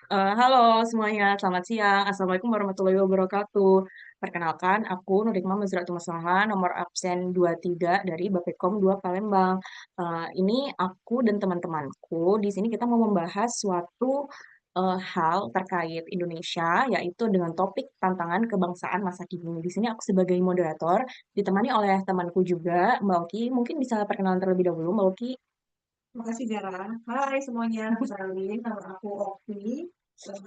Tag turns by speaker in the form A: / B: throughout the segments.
A: Halo semuanya, selamat siang. Assalamualaikum warahmatullahi wabarakatuh. Perkenalkan, aku Nurikma Mazratul Maslaha, nomor absen 23 dari Bapepkom 2 Palembang. Ini aku dan teman-temanku, di sini kita mau membahas suatu hal terkait Indonesia, yaitu dengan topik tantangan kebangsaan masa kini. Di sini aku sebagai moderator, ditemani oleh temanku juga, Mbak Oki. Mungkin bisa perkenalan terlebih dahulu, Mbak Oki.
B: Terima kasih Zara. Hai semuanya, kenalin nama aku Oki.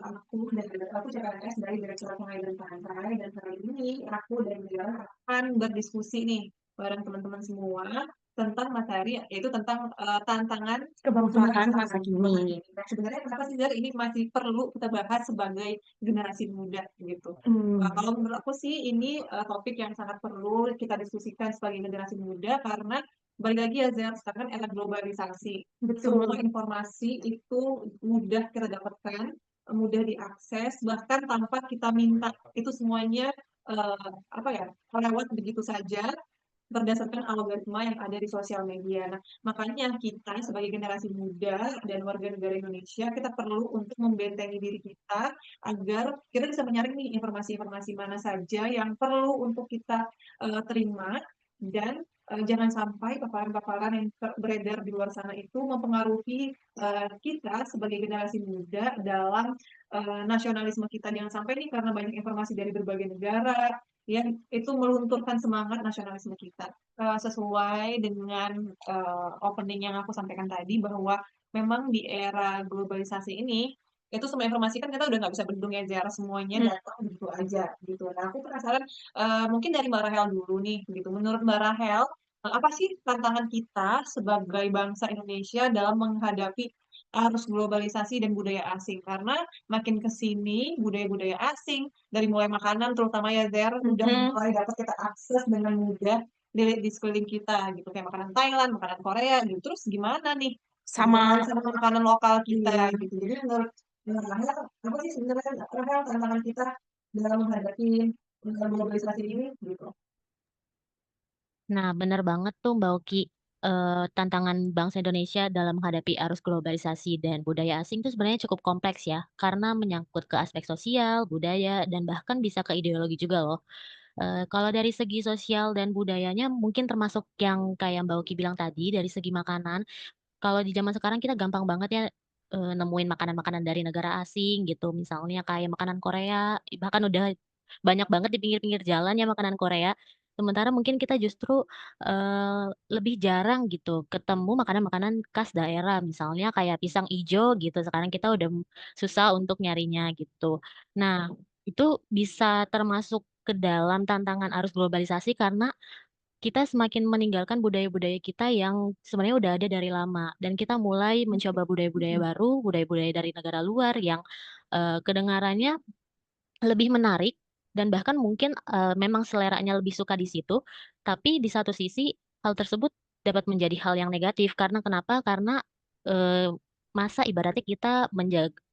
B: Aku CPNS dari Direktorat Sungai dan Pantai dan hari ini aku dan Zara akan berdiskusi nih bareng teman-teman semua tentang materi yaitu tentang tantangan
A: Kebangsaan masa
B: kebangsaan
A: kini.
B: masa kini. Nah, sebenarnya kenapa sih Zara ini masih perlu kita bahas sebagai generasi muda gitu?
A: Hmm,
B: Kalau menurut aku sih ini topik yang sangat perlu kita diskusikan sebagai generasi muda karena balik lagi ya Zer, sekarang kan era globalisasi. Semua
A: betul.
B: informasi itu mudah kita dapatkan, mudah diakses, bahkan tanpa kita minta. Itu semuanya apa ya, lewat begitu saja berdasarkan algoritma yang ada di sosial media. Nah, makanya kita sebagai generasi muda dan warga negara Indonesia, kita perlu untuk membentengi diri kita agar kita bisa menyaring nih informasi-informasi mana saja yang perlu untuk kita terima dan jangan sampai paparan-paparan yang beredar di luar sana itu mempengaruhi kita sebagai generasi muda dalam nasionalisme kita. Jangan sampai nih karena banyak informasi dari berbagai negara yang itu melunturkan semangat nasionalisme kita. Sesuai dengan opening yang aku sampaikan tadi bahwa memang di era globalisasi ini itu semua informasi kan kita udah nggak bisa bendung ya Zara, semuanya
A: Hmm,
B: datang begitu aja gitu. Nah aku penasaran mungkin dari Mbak Rahel dulu nih gitu. Menurut Mbak Rahel apa sih tantangan kita sebagai bangsa Indonesia dalam menghadapi arus globalisasi dan budaya asing? Karena makin ke sini budaya-budaya asing dari mulai makanan terutama ya Zer udah
A: mm-mm.
B: mulai dapat kita akses dengan mudah di sekeliling kita gitu kayak makanan Thailand, makanan Korea gitu. Terus gimana nih gitu kan
A: Sama
B: sama makanan lokal kita
A: iya,
B: gitu. Jadi menurut menurut Rahel, apa sih sebenarnya Rahel tantangan kita dalam menghadapi globalisasi ini gitu?
C: Nah, benar banget tuh Mbak Oki. Tantangan bangsa Indonesia dalam menghadapi arus globalisasi dan budaya asing itu sebenarnya cukup kompleks ya, karena menyangkut ke aspek sosial, budaya, dan bahkan bisa ke ideologi juga loh. Kalau dari segi sosial dan budayanya mungkin termasuk yang kayak Mbak Oki bilang tadi, dari segi makanan, kalau di zaman sekarang kita gampang banget ya, nemuin makanan-makanan dari negara asing gitu, misalnya kayak makanan Korea, bahkan udah banyak banget di pinggir-pinggir jalan ya makanan Korea. Sementara mungkin kita justru, lebih jarang gitu ketemu makanan-makanan khas daerah, misalnya kayak pisang ijo gitu, sekarang kita udah susah untuk nyarinya gitu. Nah, itu bisa termasuk ke dalam tantangan arus globalisasi karena kita semakin meninggalkan budaya-budaya kita yang sebenarnya udah ada dari lama, dan kita mulai mencoba budaya-budaya baru, budaya-budaya dari negara luar yang, kedengarannya lebih menarik dan bahkan mungkin, memang seleranya lebih suka di situ, tapi di satu sisi hal tersebut dapat menjadi hal yang negatif karena kenapa? Karena, eee, masa ibaratnya kita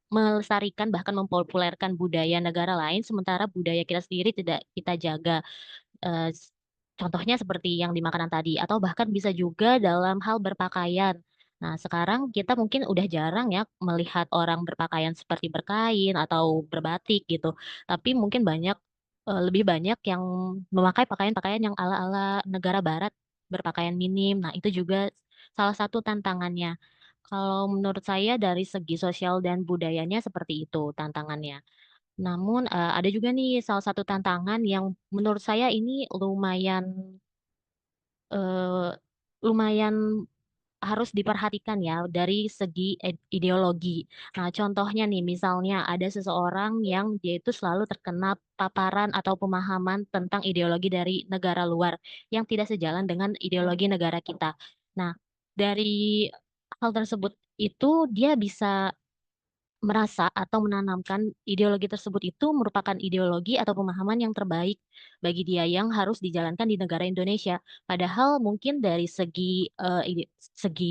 C: melestarikan bahkan mempopulerkan budaya negara lain, sementara budaya kita sendiri tidak kita jaga. Eee, s Contohnya seperti yang di makanan tadi atau bahkan bisa juga dalam hal berpakaian. Nah, sekarang kita mungkin udah jarang ya melihat orang berpakaian seperti berkain atau berbatik gitu, tapi mungkin lebih banyak yang memakai pakaian-pakaian yang ala-ala negara barat, berpakaian minim. Nah, itu juga salah satu tantangannya. Kalau menurut saya dari segi sosial dan budayanya seperti itu tantangannya. Namun, ada juga nih salah satu tantangan yang menurut saya ini eee, lumayan harus diperhatikan ya dari segi ideologi. Nah, contohnya nih misalnya ada seseorang yang dia itu selalu terkena paparan atau pemahaman tentang ideologi dari negara luar yang tidak sejalan dengan ideologi negara kita. Nah, dari hal tersebut itu dia bisa merasa atau menanamkan ideologi tersebut itu merupakan ideologi atau pemahaman yang terbaik bagi dia yang harus dijalankan di negara Indonesia. Padahal mungkin dari segi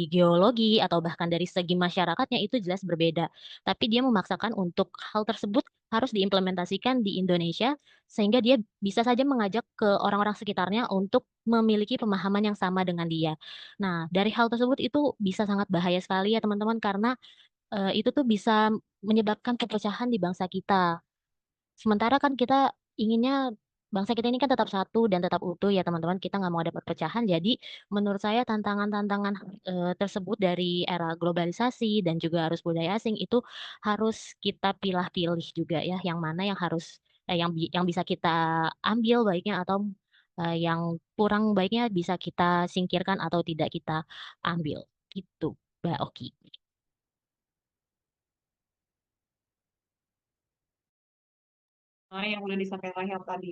C: geologi atau bahkan dari segi masyarakatnya itu jelas berbeda. Tapi dia memaksakan untuk hal tersebut harus diimplementasikan di Indonesia sehingga dia bisa saja mengajak ke orang-orang sekitarnya untuk memiliki pemahaman yang sama dengan dia. Nah, dari hal tersebut itu bisa sangat bahaya sekali ya teman-teman karena itu tuh bisa menyebabkan perpecahan di bangsa kita. Sementara kan kita inginnya bangsa kita ini kan tetap satu dan tetap utuh ya teman-teman, kita nggak mau ada perpecahan. Jadi menurut saya tantangan-tantangan, tersebut dari era globalisasi dan juga arus budaya asing itu harus kita pilah-pilih juga ya, yang mana yang harus yang bisa kita ambil baiknya atau, yang kurang baiknya bisa kita singkirkan atau tidak kita ambil, gitu, Mbak Oki.
B: Yang udah disampaikan Rahel tadi.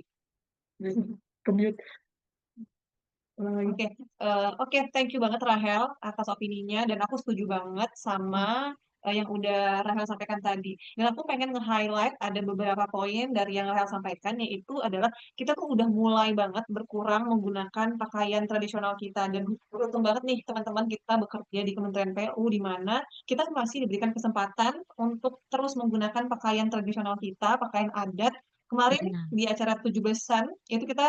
A: Kemute ulang lagi.
B: Oke, oke, thank you banget Rahel atas opininya dan aku setuju banget sama yang udah Rahel sampaikan tadi. Dan aku pengen nge-highlight ada beberapa poin dari yang Rahel sampaikan yaitu adalah kita tuh udah mulai banget berkurang menggunakan pakaian tradisional kita dan beruntung banget nih teman-teman kita bekerja di Kementerian PU di mana kita masih diberikan kesempatan untuk terus menggunakan pakaian tradisional kita, pakaian adat. Kemarin
C: Benar.
B: di acara 17-an itu kita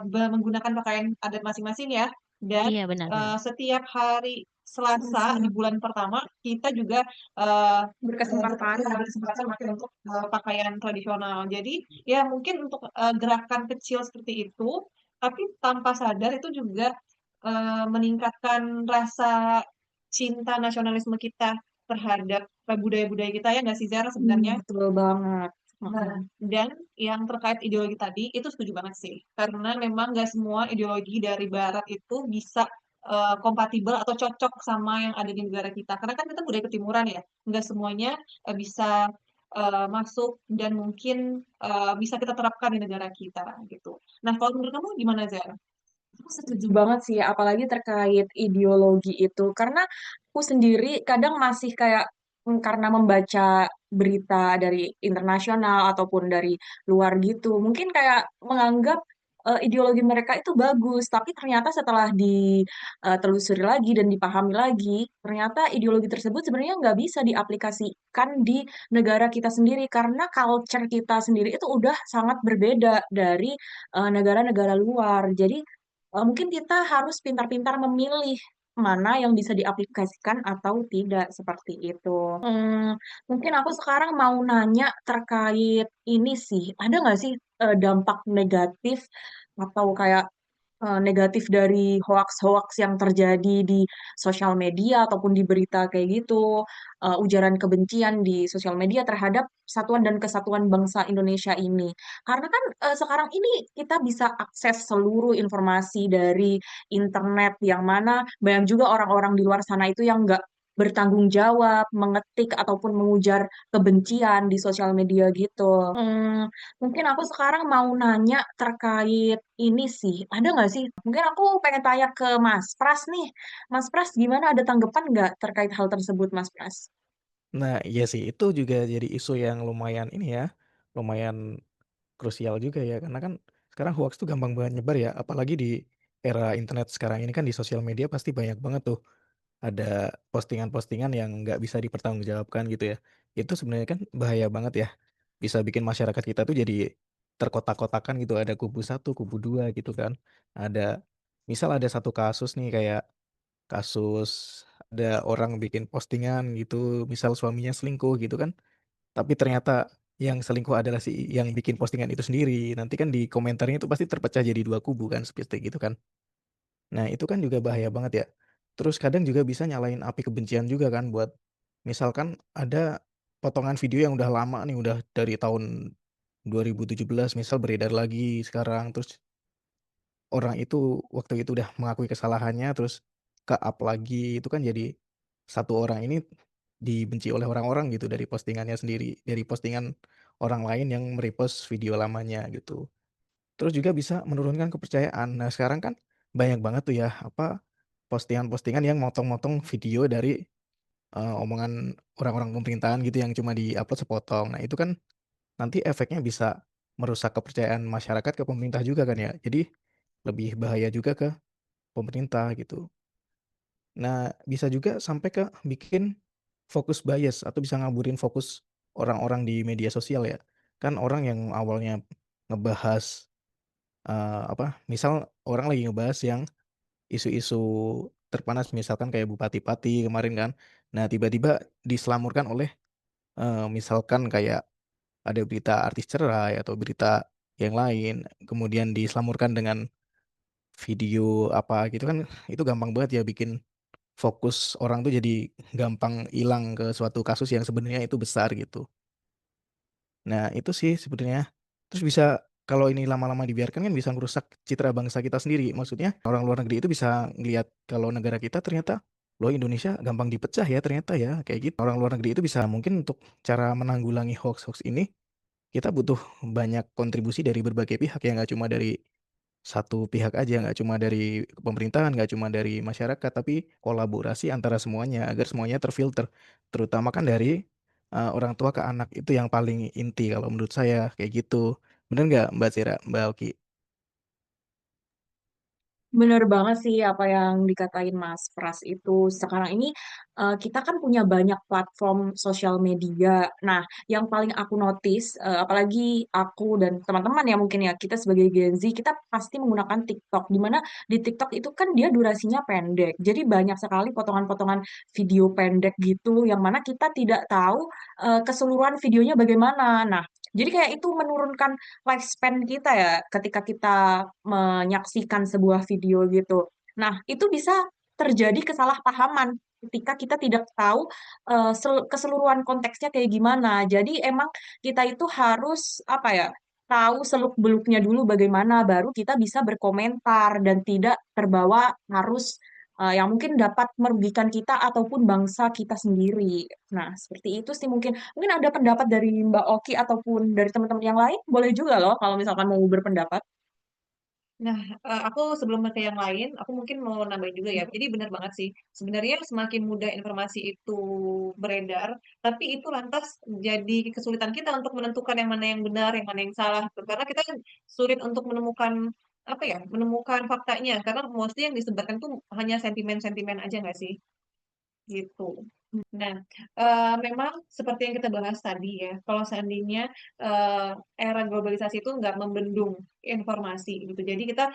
B: menggunakan pakaian adat masing-masing ya. Dan
C: Iya, benar benar.
B: setiap hari Selasa di bulan pertama kita juga uh,
A: Berkesempatan.
B: ada kesempatan pakai untuk pakaian tradisional. Jadi ya mungkin untuk gerakan kecil seperti itu, tapi tanpa sadar itu juga meningkatkan rasa cinta nasionalisme kita terhadap budaya-budaya kita ya nggak sih Zara sebenarnya?
A: Betul banget.
B: Nah, dan yang terkait ideologi tadi, itu setuju banget sih. Karena memang nggak semua ideologi dari Barat itu bisa kompatibel atau cocok sama yang ada di negara kita. Karena kan kita budaya ketimuran ya, nggak semuanya bisa masuk dan mungkin bisa kita terapkan di negara kita gitu. Nah, kalau menurut kamu gimana, Zara?
A: Aku setuju banget sih, apalagi terkait ideologi itu. Karena aku sendiri kadang masih kayak karena membaca berita dari internasional ataupun dari luar gitu, mungkin kayak menganggap ideologi mereka itu bagus, tapi ternyata setelah ditelusuri lagi dan dipahami lagi, ternyata ideologi tersebut sebenarnya nggak bisa diaplikasikan di negara kita sendiri karena culture kita sendiri itu udah sangat berbeda dari negara-negara luar. Jadi mungkin kita harus pintar-pintar memilih mana yang bisa diaplikasikan atau tidak seperti itu. Mungkin aku sekarang mau nanya terkait ini sih, ada nggak sih dampak negatif atau kayak negatif dari hoaks-hoaks yang terjadi di sosial media ataupun di berita kayak gitu, ujaran kebencian di sosial media terhadap satuan dan kesatuan bangsa Indonesia ini. Karena kan sekarang ini kita bisa akses seluruh informasi dari internet yang mana banyak juga orang-orang di luar sana itu yang nggak bertanggung jawab, mengetik ataupun mengujar kebencian di sosial media gitu. Mungkin aku sekarang mau nanya terkait ini sih. Ada nggak sih? Mungkin aku pengen tanya ke Mas Pras nih. Mas Pras, gimana ada tanggapan nggak terkait hal tersebut, Mas Pras?
D: Nah, iya sih, itu juga jadi isu yang lumayan ini ya, lumayan krusial juga ya, karena kan sekarang hoaks tuh gampang banget nyebar ya, apalagi di era internet sekarang ini kan di sosial media pasti banyak banget tuh ada postingan-postingan yang nggak bisa dipertanggungjawabkan gitu ya. Itu sebenarnya kan bahaya banget ya, bisa bikin masyarakat kita tuh jadi terkotak-kotakan gitu, ada kubu satu, kubu 2 gitu kan. Ada misal ada satu kasus nih kayak kasus ada orang bikin postingan gitu, misal suaminya selingkuh gitu kan, tapi ternyata yang selingkuh adalah si yang bikin postingan itu sendiri. Nanti kan di komentarnya itu pasti terpecah jadi 2 kubu kan, seperti gitu kan. Nah, itu kan juga bahaya banget ya. Terus kadang juga bisa nyalain api kebencian juga kan buat misalkan ada potongan video yang udah lama nih, udah dari tahun 2017 misal beredar lagi sekarang, terus orang itu waktu itu udah mengakui kesalahannya, terus ke-up lagi, itu kan jadi satu orang ini dibenci oleh orang-orang gitu dari postingannya sendiri, dari postingan orang lain yang me-repost video lamanya gitu. Terus juga bisa menurunkan kepercayaan. Nah, sekarang kan banyak banget tuh ya, apa, postingan-postingan yang motong-motong video dari, omongan orang-orang pemerintahan gitu yang cuma di-upload sepotong. Nah, itu kan nanti efeknya bisa merusak kepercayaan masyarakat ke pemerintah juga kan ya. Jadi lebih bahaya juga ke pemerintah gitu. Nah, bisa juga sampai ke bikin fokus bias atau bisa ngaburin fokus orang-orang di media sosial ya. Kan orang yang awalnya ngebahas, apa, misal orang lagi ngebahas yang isu-isu terpanas misalkan kayak Bupati Pati kemarin kan. Nah, tiba-tiba diselamurkan oleh misalkan kayak ada berita artis cerai atau berita yang lain, kemudian diselamurkan dengan video apa gitu kan, itu gampang banget ya bikin fokus orang tuh jadi gampang hilang ke suatu kasus yang sebenarnya itu besar gitu. Nah, itu sih sebenarnya. Terus bisa kalau ini lama-lama dibiarkan kan bisa ngerusak citra bangsa kita sendiri. Maksudnya orang luar negeri itu bisa ngelihat kalau negara kita ternyata, "Loh Indonesia gampang dipecah ya ternyata ya," kayak gitu. Orang luar negeri itu bisa mungkin untuk cara menanggulangi hoaks-hoaks ini, kita butuh banyak kontribusi dari berbagai pihak ya, nggak cuma dari satu pihak aja, nggak cuma dari pemerintahan, nggak cuma dari masyarakat, tapi kolaborasi antara semuanya agar semuanya terfilter. Terutama kan dari, orang tua ke anak, itu yang paling inti kalau menurut saya, kayak gitu. Bener nggak Mbak Zira, Mbak Oki?
A: Bener banget sih apa yang dikatain Mas Pras itu. Sekarang ini kita kan punya banyak platform sosial media. Nah, yang paling aku notice, apalagi aku dan teman-teman ya mungkin ya, kita sebagai Gen Z, kita pasti menggunakan TikTok. Di mana di TikTok itu kan dia durasinya pendek. Jadi banyak sekali potongan-potongan video pendek gitu, yang mana kita tidak tahu keseluruhan videonya bagaimana. Nah, jadi kayak itu menurunkan lifespan kita ya ketika kita menyaksikan sebuah video gitu. Nah, itu bisa terjadi kesalahpahaman ketika kita tidak tahu keseluruhan konteksnya kayak gimana. Jadi emang kita itu harus apa ya? Tahu seluk-beluknya dulu bagaimana baru kita bisa berkomentar dan tidak terbawa arus yang mungkin dapat merugikan kita ataupun bangsa kita sendiri. Nah, seperti itu sih mungkin. Mungkin ada pendapat dari Mbak Oki ataupun dari teman-teman yang lain, boleh juga loh kalau misalkan mau berpendapat.
B: Nah, aku sebelum ke yang lain, aku mungkin mau nambahin juga ya. Jadi benar banget sih. Sebenarnya semakin mudah informasi itu beredar, tapi itu lantas jadi kesulitan kita untuk menentukan yang mana yang benar, yang mana yang salah, gitu. Karena kita kan sulit untuk menemukan apa ya, menemukan faktanya. Karena mostly yang disebarkan tuh hanya sentimen-sentimen aja nggak sih? Gitu. Nah, memang seperti yang kita bahas tadi ya, kalau seandainya era globalisasi itu nggak membendung informasi gitu. Jadi kita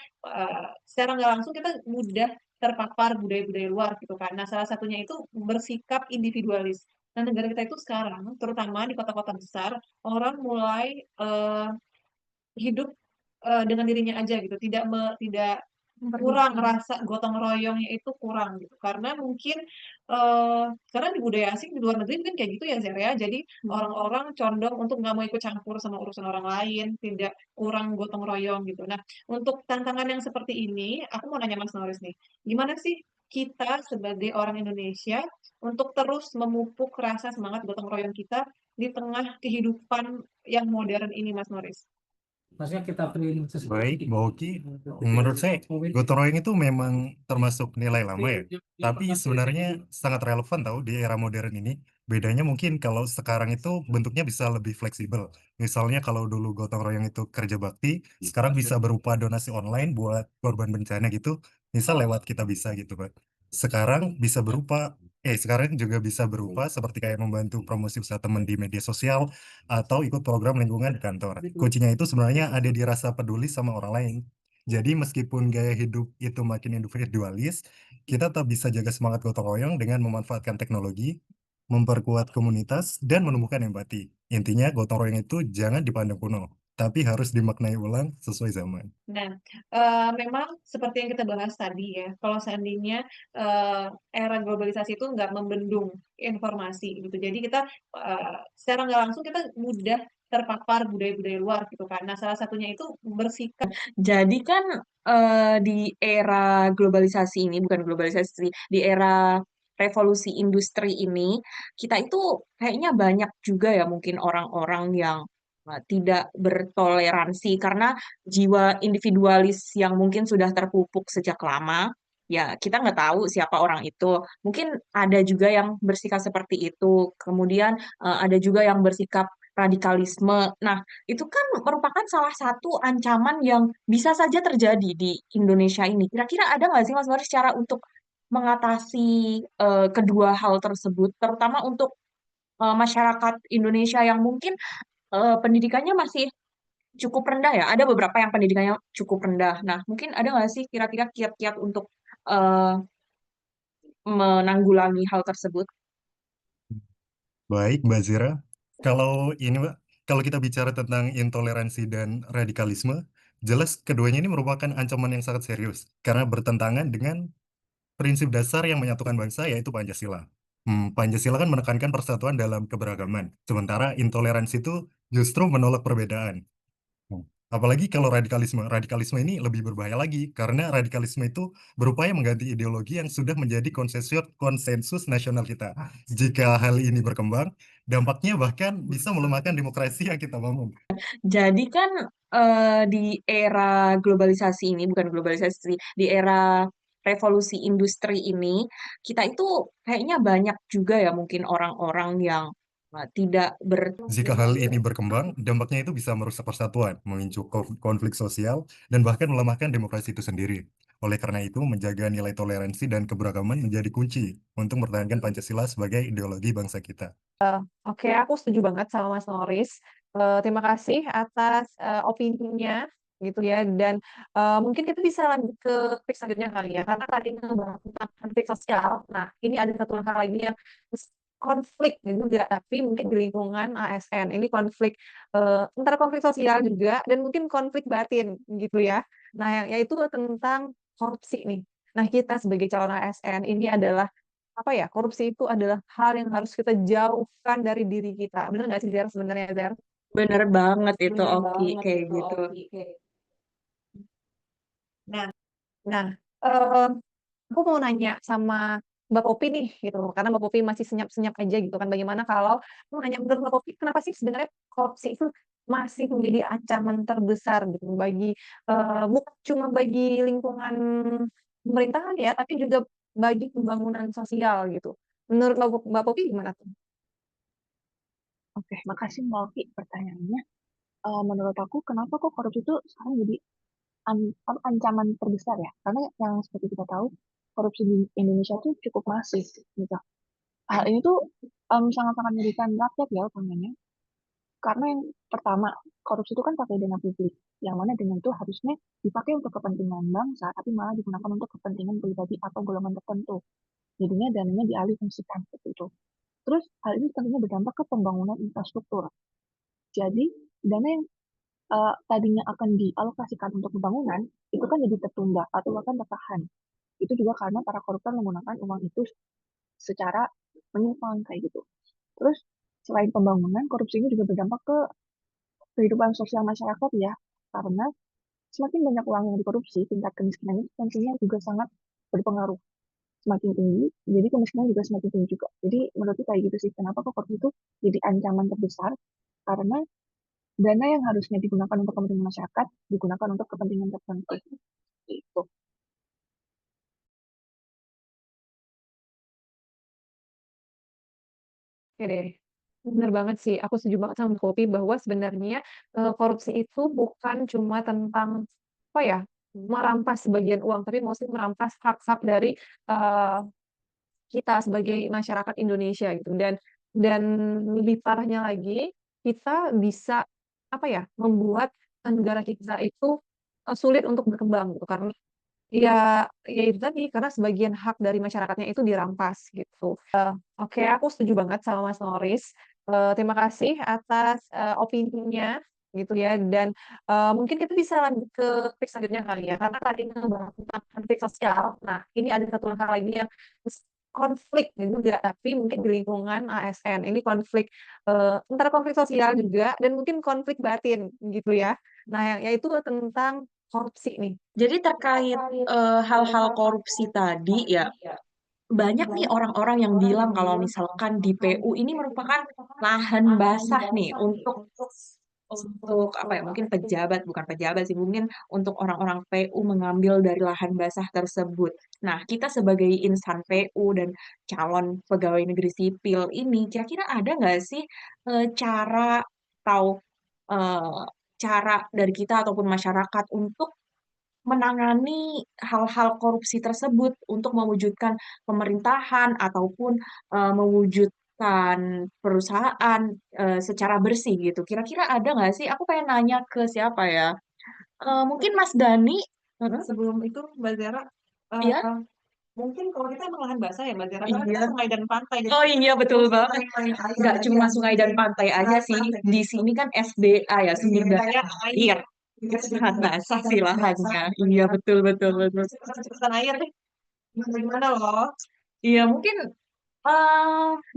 B: secara nggak langsung kita mudah terpapar budaya-budaya luar gitu kan. Nah, salah satunya itu bersikap individualis. Nah, negara kita itu sekarang, terutama di kota-kota besar, orang mulai hidup dengan dirinya aja gitu, tidak kurang rasa gotong royongnya itu kurang gitu. Karena mungkin karena di budaya asing di luar negeri mungkin kayak gitu ya Zer ya. Jadi orang-orang condong untuk nggak mau ikut campur sama urusan orang lain, tidak kurang gotong royong gitu. Nah, untuk tantangan yang seperti ini, aku mau nanya Mas Noris nih, gimana sih kita sebagai orang Indonesia untuk terus memupuk rasa semangat gotong royong kita di tengah kehidupan yang modern ini, Mas Noris?
E: Maksudnya kita pilih sesuatu. Baik, Mbak Oki, menurut saya gotong royong itu memang termasuk nilai lama ya, tapi sebenarnya sangat relevan tahu di era modern ini. Bedanya mungkin kalau sekarang itu bentuknya bisa lebih fleksibel. Misalnya kalau dulu gotong royong itu kerja bakti, sekarang bisa berupa donasi online buat korban bencana gitu, misal lewat Kita Bisa gitu, Pak. Sekarang juga bisa berupa seperti kayak membantu promosi usaha teman di media sosial atau ikut program lingkungan di kantor. Kuncinya itu sebenarnya ada di rasa peduli sama orang lain. Jadi meskipun gaya hidup itu makin individualis, kita tetap bisa jaga semangat gotong royong dengan memanfaatkan teknologi, memperkuat komunitas, dan menumbuhkan empati. Intinya gotong royong itu jangan dipandang kuno, tapi harus dimaknai ulang sesuai zaman.
B: Nah, memang seperti yang kita bahas tadi ya, kalau seandainya era globalisasi itu nggak membendung informasi gitu. Jadi kita secara nggak langsung kita mudah terpapar budaya-budaya luar gitu kan. Nah, salah satunya itu bersikap.
A: Jadi kan di era globalisasi ini, bukan globalisasi, sih, di era revolusi industri ini, kita itu kayaknya banyak juga ya mungkin orang-orang yang tidak bertoleransi karena jiwa individualis yang mungkin sudah terpupuk sejak lama. Ya, kita nggak tahu siapa orang itu. Mungkin ada juga yang bersikap seperti itu. Kemudian ada juga yang bersikap radikalisme. Nah, itu kan merupakan salah satu ancaman yang bisa saja terjadi di Indonesia ini. Kira-kira ada nggak sih Mas Baris cara untuk mengatasi kedua hal tersebut, terutama untuk masyarakat Indonesia yang mungkin pendidikannya masih cukup rendah ya? Ada beberapa yang pendidikannya cukup rendah. Nah, mungkin ada nggak sih kira-kira kiat-kiat untuk eh, menanggulangi hal tersebut?
E: Baik, Mbak Zira. Kalau ini, Mbak, kalau kita bicara tentang intoleransi dan radikalisme, jelas keduanya ini merupakan ancaman yang sangat serius karena bertentangan dengan prinsip dasar yang menyatukan bangsa yaitu Pancasila. Pancasila kan menekankan persatuan dalam keberagaman, sementara intoleransi itu justru menolak perbedaan. Apalagi kalau radikalisme. Radikalisme ini lebih berbahaya lagi karena radikalisme itu berupaya mengganti ideologi yang sudah menjadi konsensus nasional kita. Jika hal ini berkembang, dampaknya bahkan bisa melemahkan demokrasi yang kita bangun.
A: Jadi kan di era globalisasi ini, bukan globalisasi, di era revolusi industri ini, kita itu kayaknya banyak juga ya mungkin orang-orang yang tidak
E: Jika hal ini berkembang, dampaknya itu bisa merusak persatuan, memicu konflik sosial, dan bahkan melemahkan demokrasi itu sendiri. Oleh karena itu, menjaga nilai toleransi dan keberagaman menjadi kunci untuk mempertahankan Pancasila sebagai ideologi bangsa kita.
B: Oke, aku setuju banget sama Mas Noris. Terima kasih atas opininya gitu ya. Dan mungkin kita bisa lanjut ke topik selanjutnya kali ya. Karena tadi ngebahas tentang konflik sosial. Nah, ini ada satu hal lagi yang konflik juga, tapi mungkin di lingkungan ASN. Ini konflik antara konflik sosial juga dan mungkin konflik batin gitu ya. Nah, yaitu tentang korupsi nih. Nah, kita sebagai calon ASN ini adalah apa ya, korupsi itu adalah hal yang harus kita jauhkan dari diri kita. Bener nggak sih, Zer, sebenarnya, Zer?
A: bener banget itu
B: Bener
A: Oki
B: banget
A: kayak
B: itu,
A: gitu.
B: Oki. Nah, nah, eh, aku mau nanya sama Mbak Popi nih, gitu. Karena Mbak Popi masih senyap-senyap aja gitu kan. Bagaimana kalau mau nanya menurut Mbak Popi, kenapa sih sebenarnya korupsi itu masih menjadi ancaman terbesar gitu bagi bukan cuma bagi lingkungan pemerintahan ya, tapi juga bagi pembangunan sosial gitu. Menurut Mbak Popi gimana tuh?
F: Oke, makasih Mbak Oki pertanyaannya. Menurut aku, kenapa kok korupsi itu sekarang jadi ancaman terbesar ya? Karena yang seperti kita tahu, korupsi di Indonesia tuh cukup masif gitu. Hal ini tuh sangat-sangat merugikan rakyat ya utamanya. Karena yang pertama, korupsi itu kan pakai dana publik, yang mana dana itu harusnya dipakai untuk kepentingan bangsa, tapi malah digunakan untuk kepentingan pribadi atau golongan tertentu. Jadinya dananya dialihfungsikan seperti itu. Terus hal ini tentunya berdampak ke pembangunan infrastruktur. Jadi dana yang tadinya akan dialokasikan untuk pembangunan itu kan jadi tertunda atau bahkan tertahan. Itu juga karena para koruptor menggunakan uang itu secara menyimpang kayak gitu. Terus selain pembangunan, korupsi ini juga berdampak ke kehidupan sosial masyarakat ya, karena semakin banyak uang yang dikorupsi, tingkat kemiskinan itu tentunya juga sangat berpengaruh. Semakin tinggi, jadi kemiskinan juga semakin tinggi juga. Jadi menurutku kayak gitu sih, kenapa kok korupsi itu jadi ancaman terbesar, karena dana yang harusnya digunakan untuk kepentingan masyarakat digunakan untuk kepentingan tertentu. Itu.
B: Oke deh. Bener banget sih. Aku setuju banget sama Mbak Popi bahwa sebenarnya korupsi itu bukan cuma tentang apa ya, merampas sebagian uang, tapi mesti merampas hak-hak dari eh, kita sebagai masyarakat Indonesia gitu. Dan lebih parahnya lagi, kita bisa apa ya, membuat negara kita itu sulit untuk berkembang gitu karena ya itu tadi karena sebagian hak dari masyarakatnya itu dirampas gitu. Oke, aku setuju banget sama Mas Noris. Terima kasih atas opininya gitu ya. Dan mungkin kita bisa lanjut ke topik selanjutnya kali ya. Karena tadi ngebahas tentang konflik sosial. Nah, ini ada satu hal lagi yang konflik juga, tapi mungkin di lingkungan ASN. Ini konflik antara konflik sosial juga dan mungkin konflik batin gitu ya. Nah, yaitu tentang korupsi nih.
A: Jadi terkait hal-hal korupsi tadi ya, banyak nih orang-orang yang bilang kalau misalkan di PU ini merupakan lahan basah nih untuk apa ya, mungkin pejabat, bukan pejabat sih, mungkin untuk orang-orang PU mengambil dari lahan basah tersebut. Nah, kita sebagai insan PU dan calon pegawai negeri sipil ini, kira-kira ada nggak sih cara atau eh, cara dari kita ataupun masyarakat untuk menangani hal-hal korupsi tersebut untuk mewujudkan pemerintahan ataupun mewujudkan perusahaan secara bersih gitu. Kira-kira ada nggak sih? Aku pengen nanya ke siapa ya? Mungkin Mas Dani.
B: Sebelum itu Mbak Zara,
A: Iya?
B: Mungkin kalau kita emang lahan basah ya Mbak Zara, karena kita
A: Iya.
B: sungai dan pantai. Jadi
A: Oh iya betul banget.
B: sungai air
A: Nggak cuma
B: yang
A: sungai dan pantai aja sih. Di sini kan SDA ya, sumber daya air. Sangat basah sih lahannya. Iya betul betul betul.
B: Kesusahan air deh. Gimana loh?
A: Iya mungkin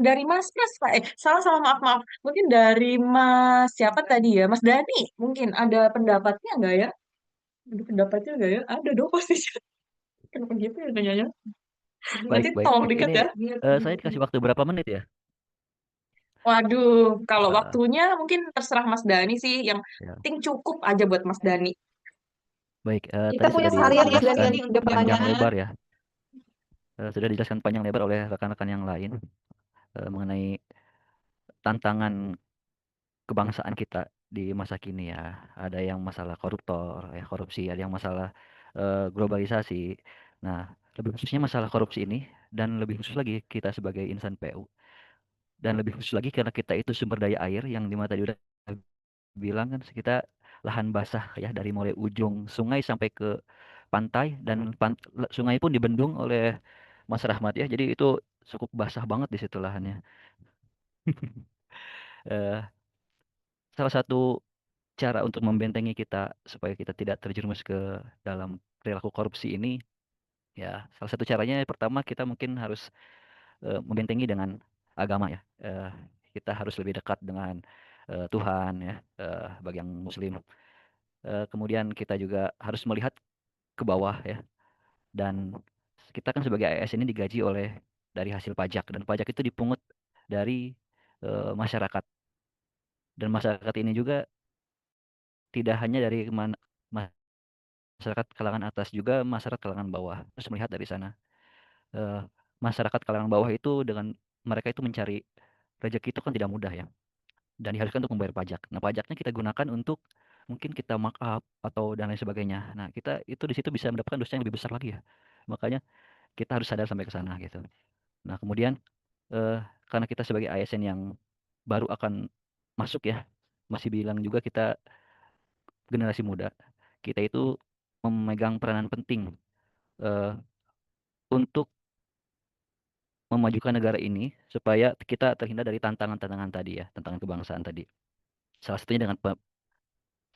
A: dari Mas Pras Pak. Salah salah maaf maaf. Mungkin dari Mas siapa tadi ya? Mas Dani. Mungkin ada pendapatnya nggak ya? Ada pendapatnya nggak ya? Ada dong pasti. Kenapa gitu ya nanyanya?
G: Baik,
A: Nanti
G: baik.
A: tolong dikat
G: Ini
A: ya.
G: saya dikasih waktu berapa menit ya?
A: Waduh, kalau
G: Eh,
A: waktunya mungkin terserah Mas Dani sih. Yang
G: ya,
A: penting cukup aja buat Mas Dani.
G: baik.
B: Kita
G: Tadi
B: punya
G: sudah
B: harian ya
G: dijelaskan
B: Dani untuk
G: panjang
B: pertanyaan.
G: lebar ya. Sudah dijelaskan panjang lebar oleh rekan-rekan yang lain mengenai tantangan kebangsaan kita di masa kini ya. Ada yang masalah koruptor, ya korupsi, ada yang masalah globalisasi. Nah, lebih khususnya masalah korupsi ini dan lebih khusus lagi kita sebagai insan PU dan lebih khusus lagi karena kita itu sumber daya air yang dimana tadi udah bilang kan kita lahan basah ya dari mulai ujung sungai sampai ke pantai dan sungai pun dibendung oleh Mas Rahmat ya. Jadi itu cukup basah banget di situ lahannya. Eh, Salah satu cara untuk membentengi kita supaya kita tidak terjerumus ke dalam perilaku korupsi ini ya salah satu caranya pertama kita mungkin harus membentengi dengan agama ya. Kita harus lebih dekat dengan Tuhan ya bagi yang Muslim. Kemudian kita juga harus melihat ke bawah ya dan kita kan sebagai AS ini digaji oleh dari hasil pajak dan pajak itu dipungut dari masyarakat dan masyarakat ini juga tidak hanya dari masyarakat kalangan atas juga masyarakat kalangan bawah harus melihat dari sana. Eh, Masyarakat kalangan bawah itu dengan mereka itu mencari rezeki itu kan tidak mudah ya dan diharuskan untuk membayar pajak. Nah pajaknya kita gunakan untuk mungkin kita markup atau dan lain sebagainya. Nah kita itu di situ bisa mendapatkan dosa yang lebih besar lagi ya. Makanya kita harus sadar sampai ke sana gitu. Nah kemudian eh, karena kita sebagai ASN yang baru akan masuk ya, masih bilang juga kita generasi muda, kita itu memegang peranan penting eh, untuk memajukan negara ini supaya kita terhindar dari tantangan-tantangan tadi ya, tantangan kebangsaan tadi. Salah satunya dengan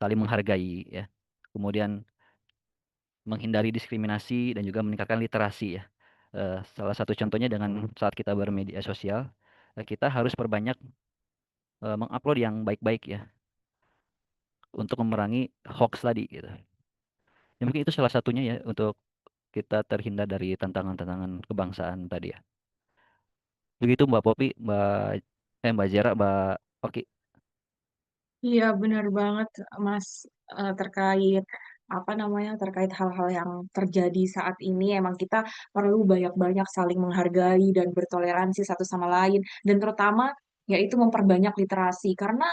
G: saling menghargai ya. Kemudian menghindari diskriminasi dan juga meningkatkan literasi ya. Salah satu contohnya dengan saat kita bermedia sosial, kita harus perbanyak mengupload yang baik-baik ya untuk memerangi hoax tadi gitu. Ya, mungkin itu salah satunya ya untuk kita terhindar dari tantangan-tantangan kebangsaan tadi ya. Begitu Mbak Popi, Mbak Zera, Mbak Oki.
A: Iya, benar banget, Mas. Terkait apa namanya, terkait hal-hal yang terjadi saat ini, emang kita perlu banyak-banyak saling menghargai dan bertoleransi satu sama lain, dan terutama yaitu memperbanyak literasi, karena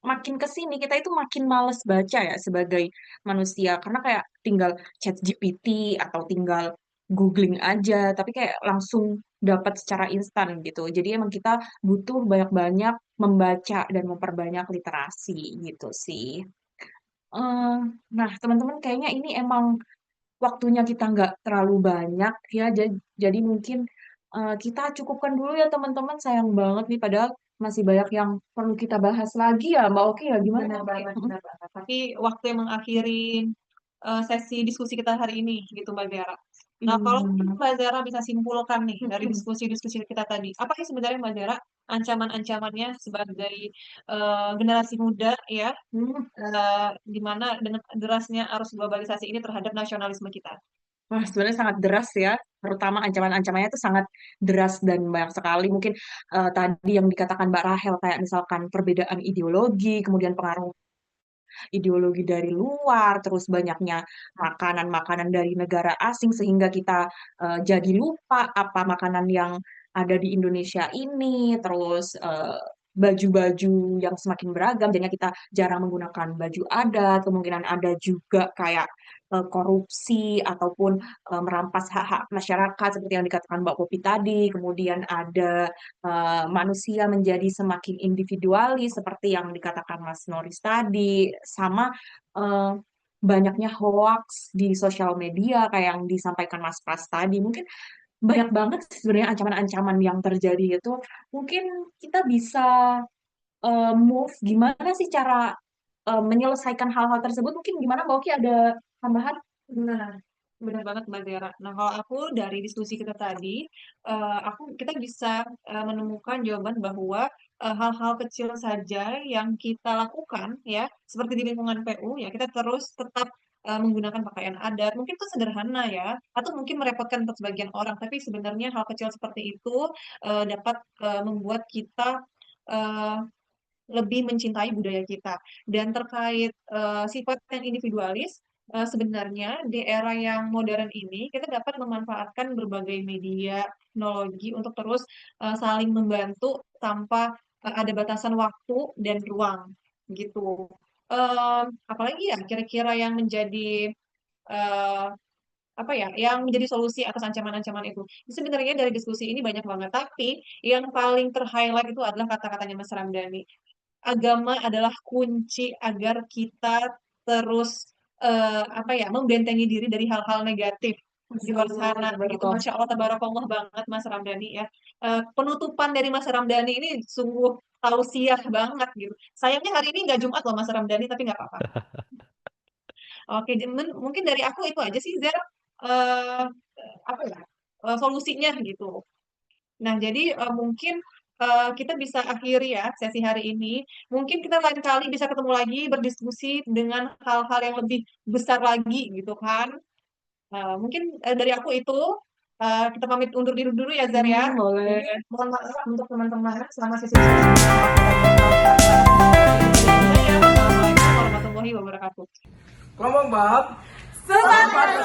A: makin ke sini kita itu makin males baca ya sebagai manusia, karena kayak tinggal chat GPT atau tinggal googling aja, tapi kayak langsung dapat secara instan gitu. Jadi emang kita butuh banyak-banyak membaca dan memperbanyak literasi gitu sih. Eh, nah, teman-teman kayaknya ini emang waktunya kita nggak terlalu banyak ya. Jadi mungkin kita cukupkan dulu ya teman-teman. Sayang banget nih padahal masih banyak yang perlu kita bahas lagi ya Mbak Oki ya gimana?
B: Benar banget, benar banget. Tapi waktu yang mengakhiri sesi diskusi kita hari ini gitu Mbak Zara. Nah, kalau Mbak Zara bisa simpulkan nih dari diskusi-diskusi kita tadi, apa sih sebenarnya Mbak Zara ancaman-ancamannya sebagai generasi muda ya, di mana dengan derasnya arus globalisasi ini terhadap nasionalisme kita?
A: Wah, sebenarnya sangat deras ya, terutama ancaman-ancamannya itu sangat deras dan banyak sekali. Mungkin tadi yang dikatakan Mbak Rahel kayak misalkan perbedaan ideologi, kemudian pengaruh ideologi dari luar, terus banyaknya makanan-makanan dari negara asing sehingga kita jadi lupa apa makanan yang ada di Indonesia ini, terus baju-baju yang semakin beragam, jadinya kita jarang menggunakan baju adat, kemungkinan ada juga kayak korupsi ataupun merampas hak-hak masyarakat seperti yang dikatakan Mbak Popi tadi, kemudian ada manusia menjadi semakin individualis seperti yang dikatakan Mas Noris tadi, sama eh, banyaknya hoax di sosial media kayak yang disampaikan Mas Pras tadi. Mungkin banyak banget sebenarnya ancaman-ancaman yang terjadi itu. Mungkin kita bisa move gimana sih cara menyelesaikan hal-hal tersebut. Mungkin gimana Mbak Oki ada tambahan?
B: Nah, benar banget Mbak Zera. Nah, kalau aku dari diskusi kita tadi, kita bisa menemukan jawaban bahwa hal-hal kecil saja yang kita lakukan ya, seperti di lingkungan PU ya, kita terus tetap menggunakan pakaian adat. Mungkin itu sederhana ya, atau mungkin merepotkan untuk sebagian orang, tapi sebenarnya hal kecil seperti itu dapat membuat kita eh, lebih mencintai budaya kita. Dan terkait sifat yang individualis, sebenarnya di era yang modern ini kita dapat memanfaatkan berbagai media teknologi untuk terus saling membantu tanpa ada batasan waktu dan ruang gitu. Apalagi ya kira-kira yang menjadi eh, apa ya, yang menjadi solusi atas ancaman-ancaman itu. Sebenarnya dari diskusi ini banyak banget, tapi yang paling ter-highlight itu adalah kata-katanya Mas Ramdhani. Agama adalah kunci agar kita terus apa ya, membentengi diri dari hal-hal negatif di luar sana gitu. Masya Allah, tabarakallah banget Mas Ramdhani ya. Penutupan dari Mas Ramdhani ini sungguh tausiah banget gitu. Sayangnya hari ini nggak Jumat loh Mas Ramdhani, tapi nggak apa-apa. Oke, mungkin dari aku itu aja sih Zer. Eh, apa ya, solusinya gitu. Nah, jadi mungkin kita bisa akhiri ya sesi hari ini. Mungkin kita lain kali bisa ketemu lagi berdiskusi dengan hal-hal yang lebih besar lagi gitu kan. Mungkin dari aku itu kita pamit undur diri dulu ya Zar ya.
A: Boleh.
B: Jadi mohon maaf untuk teman-teman selama sesi diskusi. Assalamualaikum warahmatullahi wabarakatuh.
H: Ngomong Bob.
I: Semangat